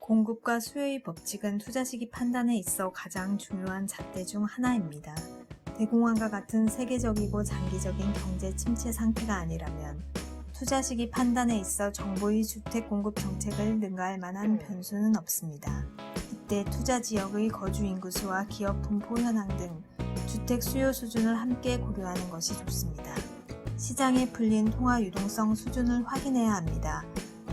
공급과 수요의 법칙은 투자 시기 판단에 있어 가장 중요한 잣대 중 하나입니다. 대공황과 같은 세계적이고 장기적인 경제 침체 상태가 아니라면 투자 시기 판단에 있어 정부의 주택 공급 정책을 능가할 만한 변수는 없습니다. 이때 투자 지역의 거주 인구수와 기업 분포 현황 등 주택 수요 수준을 함께 고려하는 것이 좋습니다. 시장에 풀린 통화 유동성 수준을 확인해야 합니다.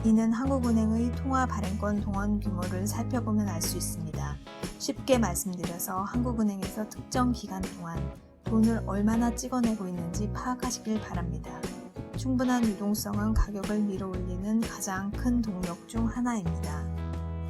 이는 한국은행의 통화 발행권 동원 규모를 살펴보면 알 수 있습니다. 쉽게 말씀드려서 한국은행에서 특정 기간 동안 돈을 얼마나 찍어내고 있는지 파악하시길 바랍니다. 충분한 유동성은 가격을 밀어올리는 가장 큰 동력 중 하나입니다.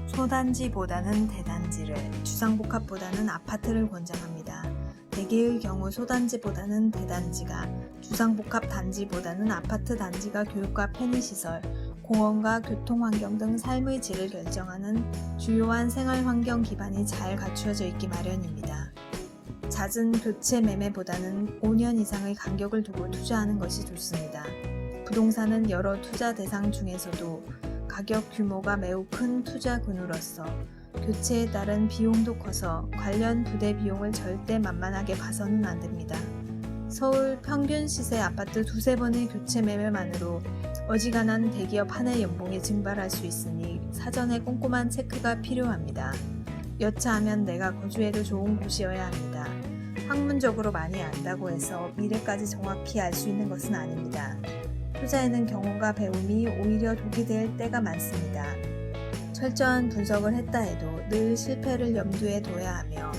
소단지보다는 대단지를, 주상복합보다는 아파트를 권장합니다. 대개의 경우 소단지보다는 대단지가, 주상복합 단지보다는 아파트 단지가 교육과 편의시설, 공원과 교통환경 등 삶의 질을 결정하는 주요한 생활환경 기반이 잘 갖추어져 있기 마련입니다. 잦은 교체 매매보다는 5년 이상의 간격을 두고 투자하는 것이 좋습니다. 부동산은 여러 투자 대상 중에서도 가격 규모가 매우 큰 투자군으로서 교체에 따른 비용도 커서 관련 부대 비용을 절대 만만하게 봐서는 안 됩니다. 서울 평균 시세 아파트 두세 번의 교체 매매만으로 어지간한 대기업 한 해 연봉이 증발할 수 있으니 사전에 꼼꼼한 체크가 필요합니다. 여차하면 내가 거주해도 좋은 곳이어야 합니다. 학문적으로 많이 안다고 해서 미래까지 정확히 알 수 있는 것은 아닙니다. 투자에는 경험과 배움이 오히려 독이 될 때가 많습니다. 철저한 분석을 했다 해도 늘 실패를 염두에 둬야 하며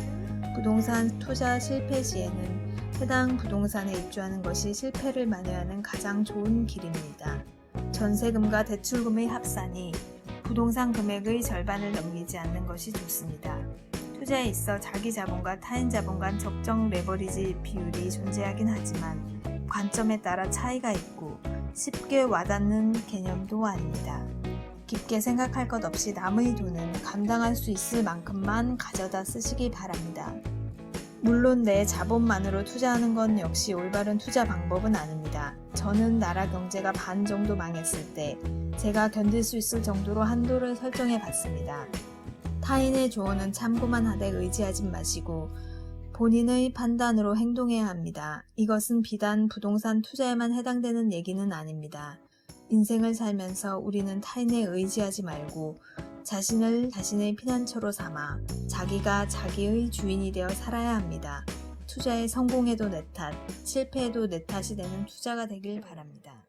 부동산 투자 실패 시에는 해당 부동산에 입주하는 것이 실패를 만회하는 가장 좋은 길입니다. 전세금과 대출금의 합산이 부동산 금액의 절반을 넘기지 않는 것이 좋습니다. 투자에 있어 자기 자본과 타인 자본 간 적정 레버리지 비율이 존재하긴 하지만 관점에 따라 차이가 있고 쉽게 와닿는 개념도 아닙니다. 깊게 생각할 것 없이 남의 돈은 감당할 수 있을 만큼만 가져다 쓰시기 바랍니다. 물론 내 자본만으로 투자하는 건 역시 올바른 투자 방법은 아닙니다. 저는 나라 경제가 반 정도 망했을 때 제가 견딜 수 있을 정도로 한도를 설정해 봤습니다. 타인의 조언은 참고만 하되 의지하지 마시고 본인의 판단으로 행동해야 합니다. 이것은 비단 부동산 투자에만 해당되는 얘기는 아닙니다. 인생을 살면서 우리는 타인에 의지하지 말고 자신을 자신의 피난처로 삼아 자기가 자기의 주인이 되어 살아야 합니다. 투자에 성공해도 내 탓, 실패해도 내 탓이 되는 투자가 되길 바랍니다.